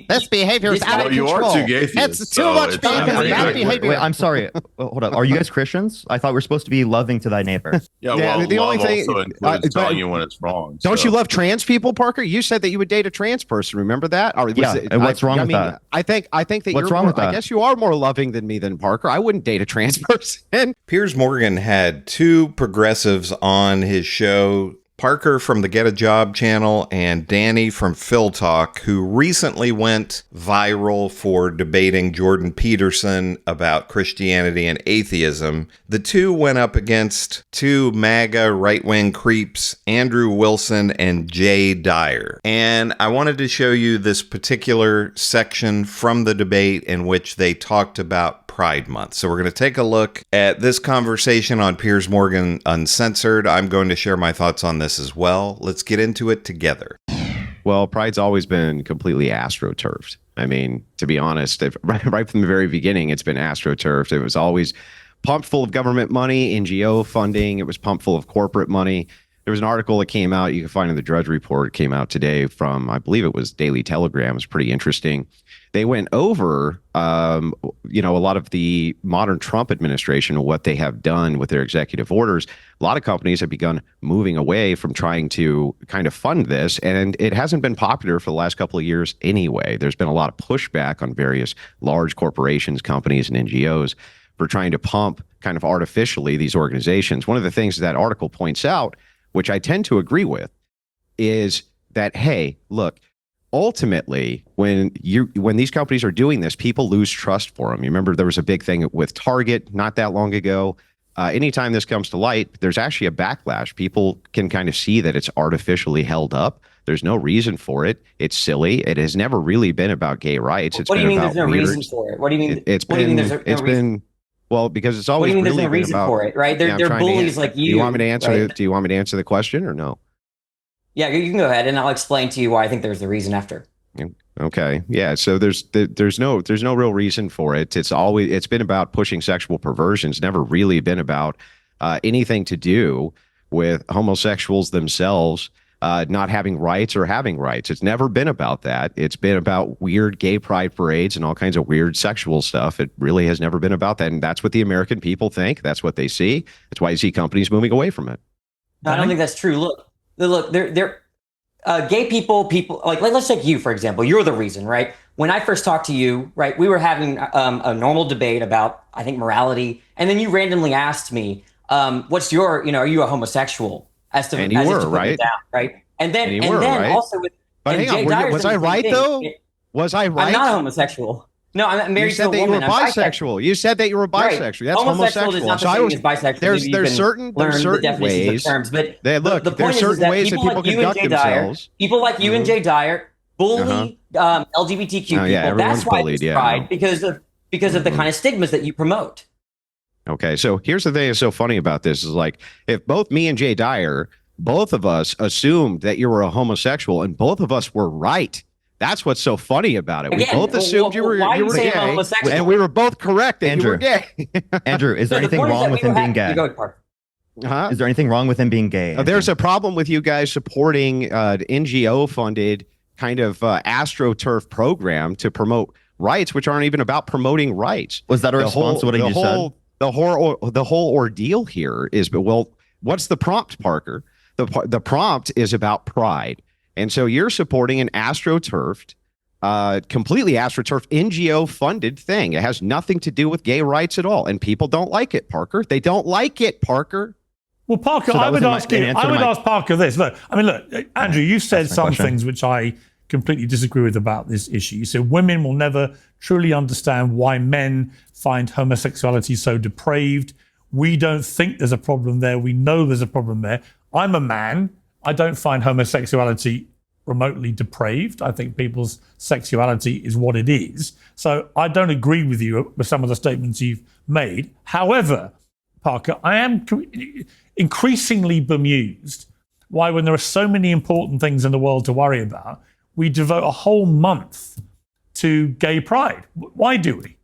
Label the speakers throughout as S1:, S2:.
S1: This behavior is out of
S2: you
S1: control.
S2: are two gay theists,
S1: It's too much bad behavior.
S3: Wait, I'm sorry. Hold up. Are you guys Christians? I thought we're supposed to be loving to thy neighbor.
S2: Well,
S4: the only thing
S2: also includes telling you when it's wrong.
S4: Don't you love trans people, Parker? You said that you would date a trans person. Remember that? Or
S3: and what's wrong with that?
S4: I think that
S3: what's wrong with that?
S4: I guess you are more loving than me than Parker. I wouldn't date a trans person.
S5: Piers Morgan had two progressives on his show, Parker from the Get a Job channel and Danny from Philtalk, who recently went viral for debating Jordan Peterson about Christianity and atheism. The two went up against two MAGA right-wing creeps, Andrew Wilson and Jay Dyer. And I wanted to show you this particular section from the debate in which they talked about Pride Month. So we're going to take a look at this conversation on Piers Morgan Uncensored. I'm going to share my thoughts on this as well. Let's get into it together.
S4: Well, Pride's always been completely astroturfed. I mean, to be honest, right from the very beginning, it's been astroturfed. It was always pumped full of government money, NGO funding. It was pumped full of corporate money. There was an article that came out, you can find in the Drudge Report, came out today from, I believe it was Daily Telegram. It was pretty interesting. They went over, a lot of the modern Trump administration and what they have done with their executive orders. A lot of companies have begun moving away from trying to kind of fund this, and it hasn't been popular for the last couple of years anyway. There's been a lot of pushback on various large corporations, companies, and NGOs for trying to pump kind of artificially these organizations. One of the things that article points out, which I tend to agree with, is that, hey, look, ultimately, when these companies are doing this, people lose trust for them. You remember there was a big thing with Target not that long ago. Anytime this comes to light, there's actually a backlash. People can kind of see that it's artificially held up. There's no reason for it. It's silly. It has never really been about gay rights.
S6: What do you mean there's no reason for it? What do you mean? It's been
S4: well, because it's always
S6: really
S4: been about.
S6: What do you mean there's no reason for it, right? They're bullies like you.
S4: Do you want me to answer?
S6: Right?
S4: Do you want me to answer the question or no?
S6: Yeah, you can go ahead, and I'll explain to you why I think there's a reason after.
S4: Okay, yeah. So there's no real reason for it. It's been about pushing sexual perversions. Never really been about anything to do with homosexuals themselves not having rights or having rights. It's never been about that. It's been about weird gay pride parades and all kinds of weird sexual stuff. It really has never been about that, and that's what the American people think. That's what they see. That's why you see companies moving away from it.
S6: No, I don't think that's true. Look, they're gay people like let's take you, for example. You're the reason, right? When I first talked to you, right, we were having a normal debate about, I think, morality. And then you randomly asked me, what's your, are you a homosexual?
S4: And you were, right?
S6: Down, right? And then
S4: right?
S6: Also with,
S4: but hang on, was I right though? Was I right?
S6: I'm not homosexual. No, I'm married to a woman.
S4: You said that you were bisexual. You said that you were bisexual. Right. That's homosexual.
S6: Is not the same as bisexual.
S4: There's certain ways.
S6: Terms, but
S4: the point is that
S6: people like you and Jay Dyer, people like you and Jay Dyer bully LGBTQ people. That's why it's pride, because of the kind of stigmas that you promote.
S4: Okay, so here's the thing that's so funny about this is, like, if both me and Jay Dyer, both of us assumed that you were a homosexual, and both of us were right. That's what's so funny about it. We both assumed you were gay, and we were both correct that you were gay.
S3: Andrew, is there anything wrong with him being gay? Is there anything wrong with him being gay?
S4: There's a problem with you guys supporting NGO-funded kind of astroturf program to promote rights, which aren't even about promoting rights.
S3: Was that a response to what you said?
S4: The whole ordeal here is, well, what's the prompt, Parker? The prompt is about pride. And so you're supporting an astroturfed, completely astroturfed, NGO-funded thing. It has nothing to do with gay rights at all. And people don't like it, Parker. They don't like it, Parker.
S7: Well, Parker, I would ask Parker this. Look, Andrew, you said some things which I completely disagree with about this issue. You said women will never truly understand why men find homosexuality so depraved. We don't think there's a problem there. We know there's a problem there. I'm a man. I don't find homosexuality remotely depraved. I think people's sexuality is what it is. So I don't agree with you with some of the statements you've made. However, Parker, I am increasingly bemused why, when there are so many important things in the world to worry about, we devote a whole month to gay pride. Why do we?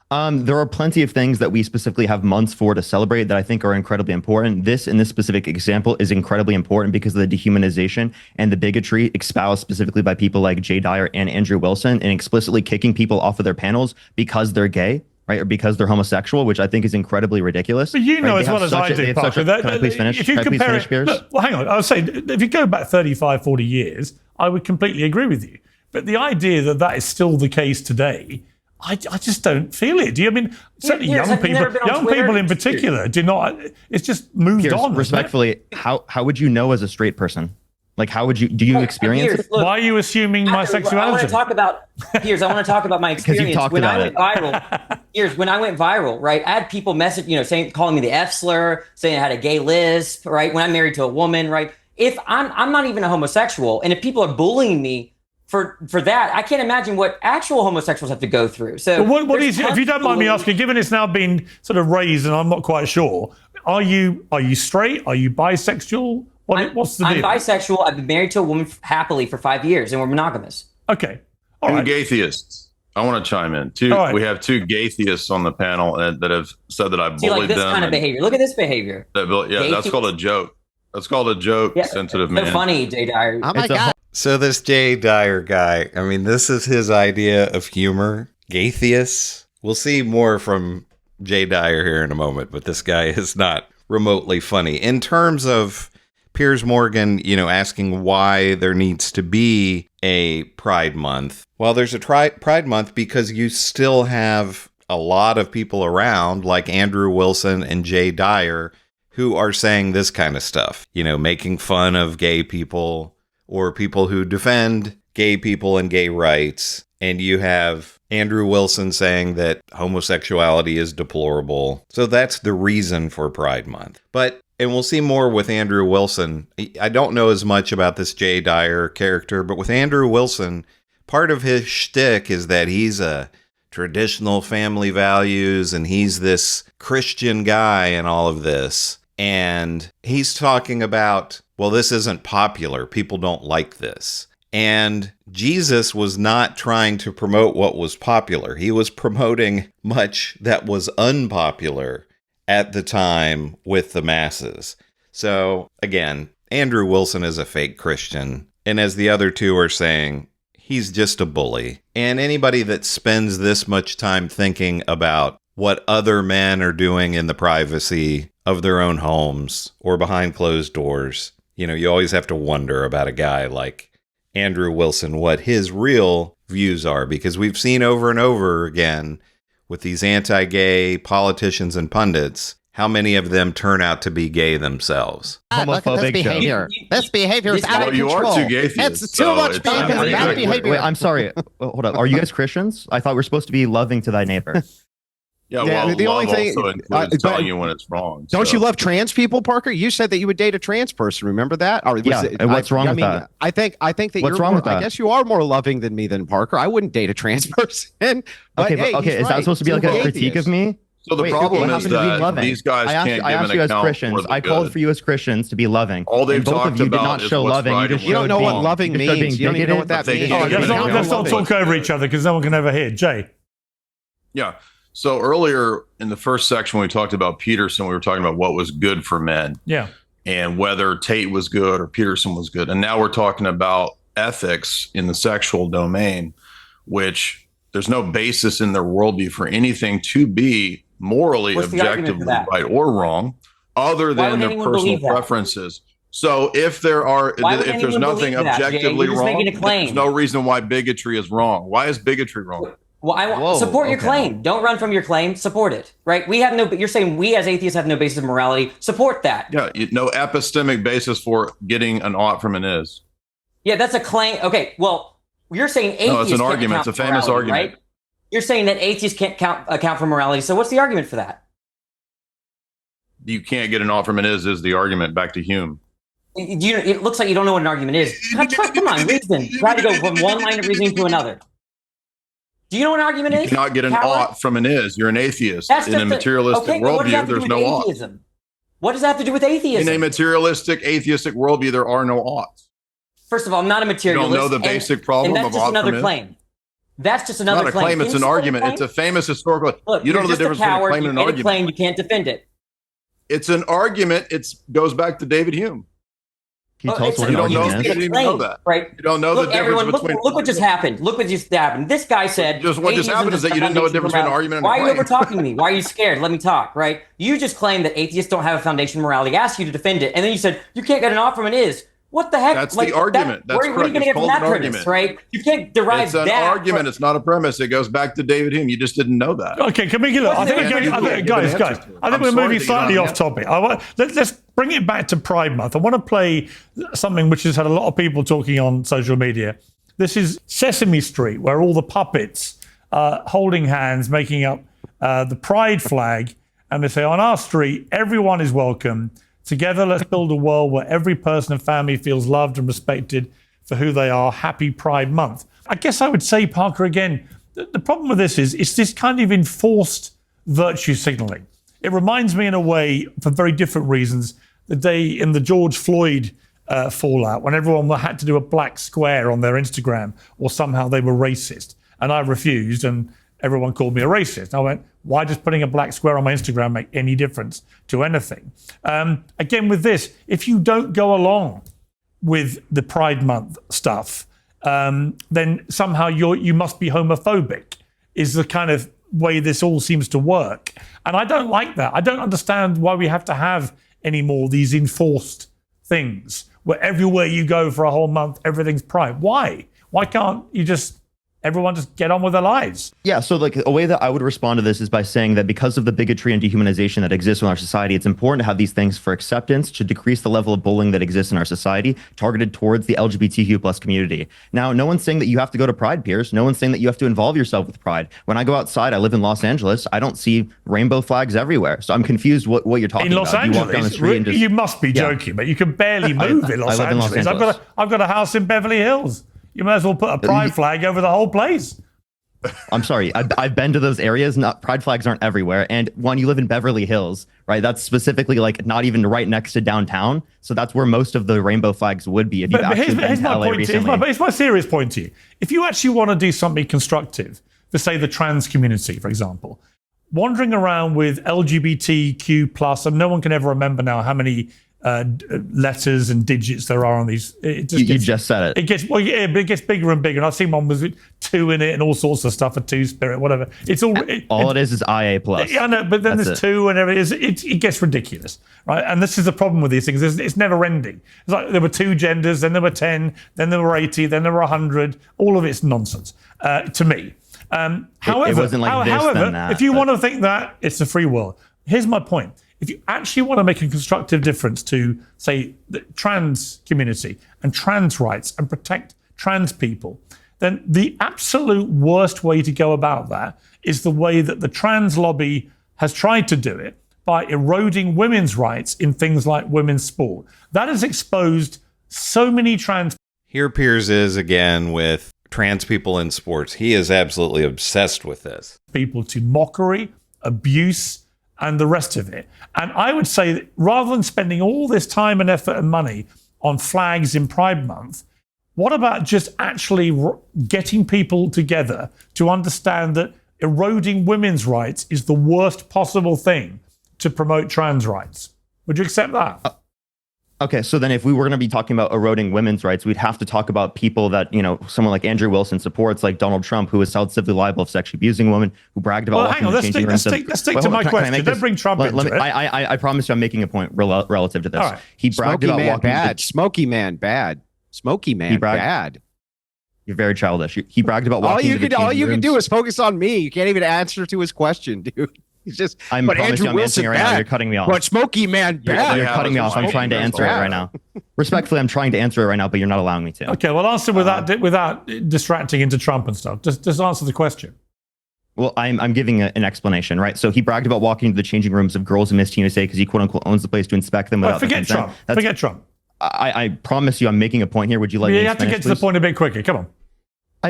S3: There are plenty of things that we specifically have months for to celebrate that I think are incredibly important. This, in this specific example, is incredibly important because of the dehumanization and the bigotry espoused specifically by people like Jay Dyer and Andrew Wilson, and explicitly kicking people off of their panels because they're gay, right, or because they're homosexual, which I think is incredibly ridiculous.
S7: But you know
S3: right?
S7: as well as I do, Parker,
S3: can I please finish?
S7: If you compare it, look, well, hang on, I would say, if you go back 35, 40 years, I would completely agree with you. But the idea that that is still the case today, I just don't feel it. Do you? I mean, certainly young people in particular do not. It's just moved on.
S3: Respectfully, how would you know as a straight person? Like, how would you? Do you experience it?
S7: Look, why are you assuming my sexuality?
S6: I want to talk about Piers. I want to talk about my experience when I went viral. Piers, when I went viral, right? I had people message, calling me the F slur, saying I had a gay lisp, right? When I'm married to a woman, right? If I'm not even a homosexual, and if people are bullying me for that, I can't imagine what actual homosexuals have to go through. So
S7: what is, if you don't mind me asking, given it's now been sort of raised and I'm not quite sure, are you straight? Are you bisexual? What's the deal?
S6: I'm bisexual. I've been married to a woman happily for 5 years, and we're monogamous.
S7: Okay. All right.
S2: Two gaytheists. I want to chime in.
S7: Right.
S2: We have two gaytheists on the panel that have said that I bullied them.
S6: Like this kind of behavior. Look at this behavior.
S2: That's called a joke. That's called a joke, sensitive man.
S6: So funny, Jay Dyer.
S1: Oh my God.
S5: So this Jay Dyer guy, I mean, this is his idea of humor. Gaytheists. We'll see more from Jay Dyer here in a moment, but this guy is not remotely funny. In terms of Piers Morgan, asking why there needs to be a Pride Month. Well, there's a Pride Month because you still have a lot of people around like Andrew Wilson and Jay Dyer who are saying this kind of stuff, making fun of gay people or people who defend gay people and gay rights. And you have Andrew Wilson saying that homosexuality is deplorable. So that's the reason for Pride Month. And we'll see more with Andrew Wilson. I don't know as much about this Jay Dyer character, but with Andrew Wilson, part of his shtick is that he's a traditional family values and he's this Christian guy and all of this. And he's talking about, well, this isn't popular. People don't like this. And Jesus was not trying to promote what was popular. He was promoting much that was unpopular at the time with the masses. So again, Andrew Wilson is a fake Christian. And as the other two are saying, he's just a bully. And anybody that spends this much time thinking about what other men are doing in the privacy of their own homes or behind closed doors, you always have to wonder about a guy like Andrew Wilson, what his real views are, because we've seen over and over again with these anti-gay politicians and pundits, how many of them turn out to be gay themselves?
S1: Look at this behavior. This behavior is out of control.
S2: You are too gaytheists.
S1: It's too much bad behavior.
S3: Wait, I'm sorry. Hold up. Are you guys Christians? I thought we're supposed to be loving to thy neighbor.
S2: Well, the only thing also includes telling you when it's wrong.
S8: Don't you love trans people, Parker? You said that you would date a trans person. Remember that? Or
S3: and what's wrong with that?
S8: I think that
S3: what's wrong with that?
S8: I guess you are more loving than me than Parker. I wouldn't date a trans person.
S3: Okay, is that supposed to be like a critique of me?
S2: So the problem is that these guys can't give an account
S3: Christians. I called for you as Christians to be loving.
S2: All they've
S3: both
S2: talked
S3: of you did not
S2: about
S3: show
S2: is
S3: loving.
S8: You don't know what loving means. You don't even know what that means.
S7: Let's not talk over each other because no one can ever hear. Jay.
S2: Yeah. So earlier in the first section, when we talked about Peterson, we were talking about what was good for men.
S7: Yeah.
S2: And whether Tate was good or Peterson was good. And now we're talking about ethics in the sexual domain, which there's no basis in their worldview for anything to be morally, objectively right or wrong, other than their personal preferences. So if there's nothing objectively wrong, there's no reason why bigotry is wrong. Why is bigotry wrong?
S6: Well, support your claim. Don't run from your claim. Support it. Right? We have no. You're saying we as atheists have no basis of morality. Support that.
S2: Yeah. No epistemic basis for getting an ought from an is.
S6: Yeah, that's a claim. Okay. Well, you're saying atheists. No,
S2: it's an argument. It's a famous argument.
S6: Right? You're saying that atheists can't account for morality. So what's the argument for that?
S2: You can't get an ought from an is the argument. Back to Hume.
S6: It looks like you don't know what an argument is. Come on, reason. Try to go from one line of reasoning to another. Do you know what an argument is?
S2: You cannot get an ought from an is. You're an atheist. In a materialistic worldview, there's no ought.
S6: What does that have to do with atheism?
S2: In a materialistic, atheistic worldview, there are no oughts.
S6: First of all, I'm not a materialist.
S2: You don't know the basic problem
S6: and that's
S2: of ought
S6: just another
S2: from
S6: claim. That's just another
S2: Not a claim, it's an argument. It's a famous historical.
S6: Look,
S2: you don't know the
S6: just a
S2: difference between a
S6: coward.
S2: claim
S6: You
S2: and an
S6: made a
S2: argument.
S6: claim, you can't defend it.
S2: It's an argument. It goes back to David Hume.
S3: Can you tell us what
S2: You
S3: an
S2: don't know.
S3: argument
S2: You
S3: is?
S2: didn't even know that.
S6: Right?
S2: You don't know
S6: Look,
S2: the difference
S6: everyone,
S2: between.
S6: look what just happened. Look what just happened. This guy said.
S2: Just what just
S6: atheism
S2: happened is that you didn't know the difference between an argument and a
S6: Why are you
S2: claim.
S6: over talking me? Why are you scared? Let me talk. Right? You just claimed that atheists don't have a foundation of morality. I asked you to defend it, and then you said you can't get an off from an is. What the heck?
S2: That's the argument. That's
S6: where are you
S2: correct.
S6: going to
S2: It's
S6: get from
S2: called
S6: that
S2: an
S6: premise,
S2: argument.
S6: right? You can't derive
S2: It's an
S6: that.
S2: argument. It's not a premise. It goes back to David Hume. You just didn't know that.
S7: Okay, can we get? I think we're going, guys. I think we're moving slightly off topic. Let's bring it back to Pride Month. I want to play something which has had a lot of people talking on social media. This is Sesame Street, where all the puppets holding hands, making up the Pride flag, and they say, "On our street, everyone is welcome. Together, let's build a world where every person and family feels loved and respected for who they are. Happy Pride Month." I guess I would say, Parker, again, the problem with this is it's this kind of enforced virtue signaling. It reminds me in a way, for very different reasons, the day in the George Floyd fallout when everyone had to do a black square on their Instagram or somehow they were racist. And I refused and everyone called me a racist. I went, why does putting a black square on my Instagram make any difference to anything? Again, with this, if you don't go along with the Pride Month stuff, then somehow you must be homophobic, is the kind of way this all seems to work. And I don't like that. I don't understand why we have to have any more these enforced things where everywhere you go for a whole month, everything's Pride. Why? Why can't you everyone just get on with their lives?
S3: Yeah, so like a way that I would respond to this is by saying that because of the bigotry and dehumanization that exists in our society, it's important to have these things for acceptance to decrease the level of bullying that exists in our society targeted towards the LGBTQ plus community. Now, no one's saying that you have to go to Pride, Piers. No one's saying that you have to involve yourself with Pride. When I go outside, I live in Los Angeles, I don't see rainbow flags everywhere. So I'm confused what you're talking
S7: about. In Los
S3: Angeles,
S7: you walk down the street and just, you must be joking, but you can barely move in Los Angeles. I've got a house in Beverly Hills. You might as well put a Pride flag over the whole place.
S3: I'm sorry. I've been to those areas. Pride flags aren't everywhere. And when you live in Beverly Hills, right, that's specifically like not even right next to downtown. So that's where most of the rainbow flags would be. If you've actually been to LA recently.
S7: Here's my serious point to you. If you actually want to do something constructive for, say, the trans community, for example, wandering around with LGBTQ plus, and no one can ever remember now how many letters and digits there are on these. You
S3: just said it.
S7: It gets bigger and bigger. And I've seen one with 2 in it and all sorts of stuff, a 2-spirit, whatever. It's all.
S3: All it is IA plus.
S7: Yeah, I know, but then there's 2 and everything. It gets ridiculous, right? And this is the problem with these things. It's never ending. It's like there were 2 genders, then there were 10, then there were 80, then there were 100. All of it's nonsense to me. However,
S3: it wasn't like this, then that,
S7: if you want to think that, it's a free world. Here's my point. If you actually want to make a constructive difference to, say, the trans community and trans rights and protect trans people, then the absolute worst way to go about that is the way that the trans lobby has tried to do it, by eroding women's rights in things like women's sport. That has exposed so many trans.
S5: Here Piers is again with trans people in sports. He is absolutely obsessed with this.
S7: People to mockery, abuse, and the rest of it. And I would say that rather than spending all this time and effort and money on flags in Pride Month, what about just actually getting people together to understand that eroding women's rights is the worst possible thing to promote trans rights? Would you accept that?
S3: Okay, so then if we were going to be talking about eroding women's rights, we'd have to talk about people that, someone like Andrew Wilson supports, like Donald Trump, who was held civilly liable of sexually abusing a woman, who bragged about
S7: hang on, let's stick to my question. Don't bring Trump into it.
S3: I promise you I'm making a point relative to this.
S7: All right.
S3: He bragged about walking...
S4: Smoky man bad. Smoky man bad.
S3: You're very childish. He bragged about walking
S4: all you can do is focus on me. You can't even answer to his question, dude. He's just.
S3: I'm answering right now. You're cutting me off.
S4: But Smoky man bad.
S3: You're cutting me off. I'm trying to answer it right now. Respectfully, I'm trying to answer it right now, but you're not allowing me to.
S7: Okay, well, answer without distracting into Trump and stuff. Just answer the question.
S3: Well, I'm giving an explanation, right? So he bragged about walking into the changing rooms of girls in Miss USA because he quote unquote owns the place to inspect them without
S7: forget Trump. Forget Trump.
S3: I promise you, I'm making a point here. Would you like me to
S7: have to get to the point a bit quicker. Come on.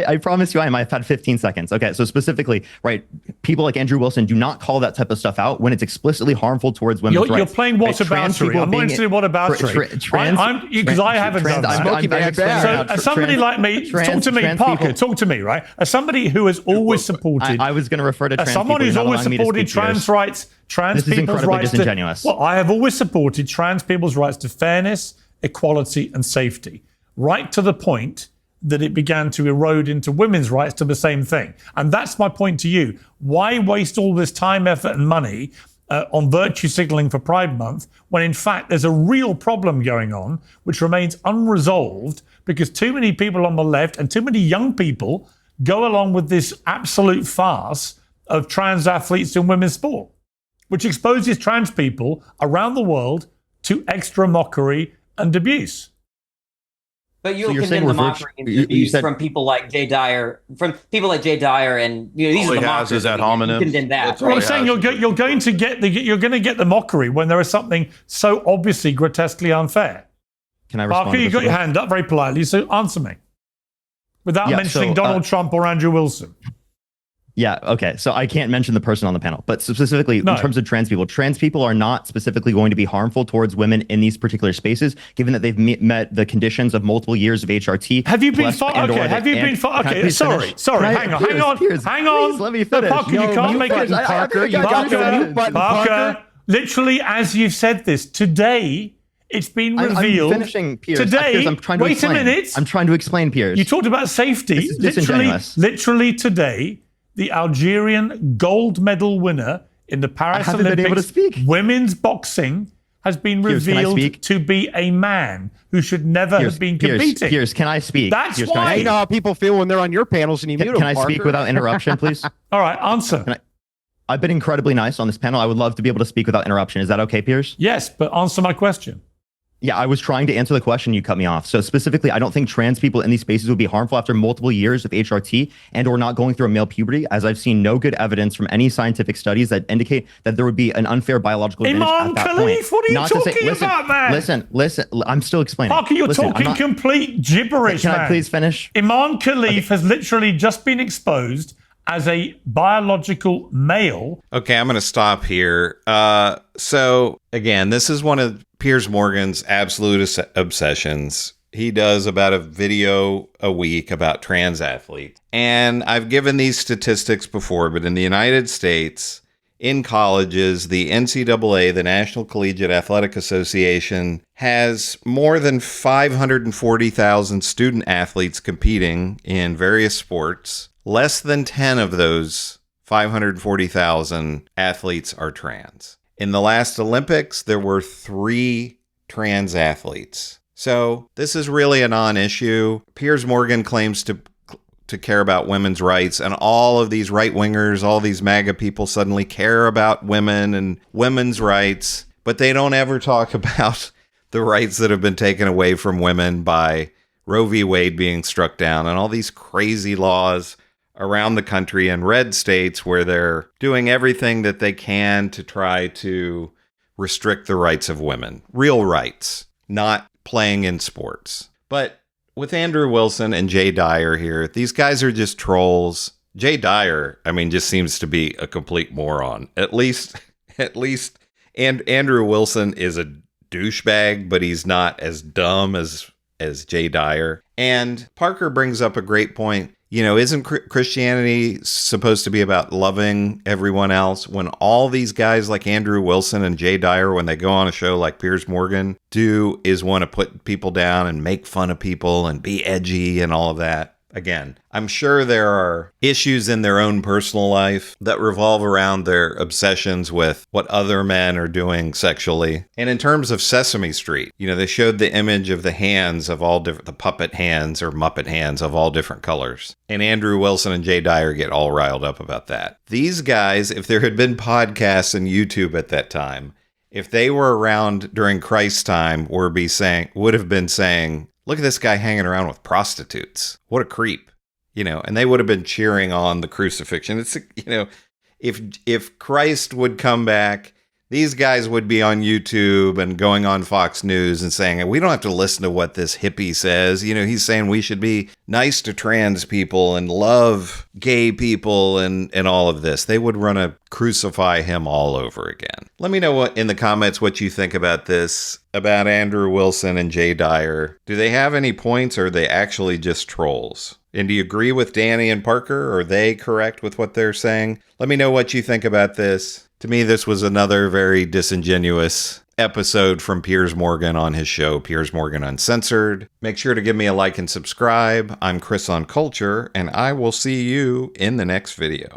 S3: I promise you I am. I've had 15 seconds. Okay, so specifically, right, people like Andrew Wilson do not call that type of stuff out when it's explicitly harmful towards women's rights.
S7: You're playing whataboutery. I'm not interested in whataboutery. Because I haven't done that. So as somebody like me, talk to me, Parker, talk to me, right? As somebody who has always supported...
S3: I was going to refer to trans people.
S7: As someone who's always supported trans rights, trans people's rights... Well, I have always supported trans people's rights to fairness, equality and safety, right to the point that it began to erode into women's rights to the same thing. And that's my point to you. Why waste all this time, effort and money on virtue signaling for Pride Month when in fact there's a real problem going on which remains unresolved because too many people on the left and too many young people go along with this absolute farce of trans athletes in women's sport, which exposes trans people around the world to extra mockery and abuse.
S6: But you'll condemn the mockery and abuse from people like Jay Dyer, and these are the mockers.
S2: Is that homonym?
S6: Condemn that.
S7: Well, I'm saying you're going to get the mockery when there is something so obviously grotesquely unfair.
S3: Can I respond?
S7: Parker, you got your hand up very politely, so answer me without mentioning Donald Trump or Andrew Wilson.
S3: Yeah, okay. So I can't mention the person on the panel, but specifically in terms of trans people are not specifically going to be harmful towards women in these particular spaces, given that they've met the conditions of multiple years of HRT.
S7: Have you been sorry. Hang on.
S3: Please, let me finish.
S7: Parker, you can't make it. Parker, literally, as you've said this, today, it's been revealed.
S3: I'm finishing, Piers.
S7: Today,
S3: Piers, I'm trying to
S7: wait a minute.
S3: I'm trying to explain, Piers.
S7: You talked about safety. Literally today, the Algerian gold medal winner in the Paris Olympics women's boxing has been revealed to be a man who should never have been competing.
S3: Piers, can I speak?
S7: That's why.
S8: You know how people feel when they're on your panels and you mute them.
S3: Can I speak without interruption, please?
S7: All right, answer.
S3: I've been incredibly nice on this panel. I would love to be able to speak without interruption. Is that okay, Piers?
S7: Yes, but answer my question.
S3: Yeah, I was trying to answer the question. You cut me off. So specifically, I don't think trans people in these spaces would be harmful after multiple years of HRT and or not going through a male puberty, as I've seen no good evidence from any scientific studies that indicate that there would be an unfair biological advantage at that point.
S7: What are you talking about, man?
S3: Listen. I'm still explaining.
S7: Parker, you're talking complete gibberish,
S3: man. Can I please finish?
S7: Imam Khalif has literally just been exposed as a biological male.
S5: Okay, I'm going to stop here. So, again, this is one of Piers Morgan's absolute obsessions. He does about a video a week about trans athletes. And I've given these statistics before, but in the United States, in colleges, the NCAA, the National Collegiate Athletic Association, has more than 540,000 student athletes competing in various sports. Less than 10 of those 540,000 athletes are trans. In the last Olympics, there were 3 trans athletes. So this is really a non-issue. Piers Morgan claims to care about women's rights, and all of these right-wingers, all these MAGA people suddenly care about women and women's rights, but they don't ever talk about the rights that have been taken away from women by Roe v. Wade being struck down and all these crazy laws around the country in red states where they're doing everything that they can to try to restrict the rights of women. Real rights, not playing in sports. But with Andrew Wilson and Jay Dyer here, these guys are just trolls. Jay Dyer, just seems to be a complete moron. At least, and Andrew Wilson is a douchebag, but he's not as dumb as Jay Dyer. And Parker brings up a great point. Isn't Christianity supposed to be about loving everyone else? When all these guys like Andrew Wilson and Jay Dyer, when they go on a show like Piers Morgan, do is want to put people down and make fun of people and be edgy and all of that. Again, I'm sure there are issues in their own personal life that revolve around their obsessions with what other men are doing sexually. And in terms of Sesame Street, they showed the image of the hands of all different, the puppet hands or Muppet hands of all different colors. And Andrew Wilson and Jay Dyer get all riled up about that. These guys, if there had been podcasts and YouTube at that time, if they were around during Christ's time, would have been saying, look at this guy hanging around with prostitutes. What a creep. And they would have been cheering on the crucifixion. It's, if Christ would come back These guys would be on YouTube and going on Fox News and saying, we don't have to listen to what this hippie says. You know, he's saying we should be nice to trans people and love gay people and all of this. They would want to crucify him all over again. Let me know what in the comments what you think about this, about Andrew Wilson and Jay Dyer. Do they have any points, or are they actually just trolls? And do you agree with Danny and Parker? Are they correct with what they're saying? Let me know what you think about this. To me, this was another very disingenuous episode from Piers Morgan on his show, Piers Morgan Uncensored. Make sure to give me a like and subscribe. I'm Chris on Culture, and I will see you in the next video.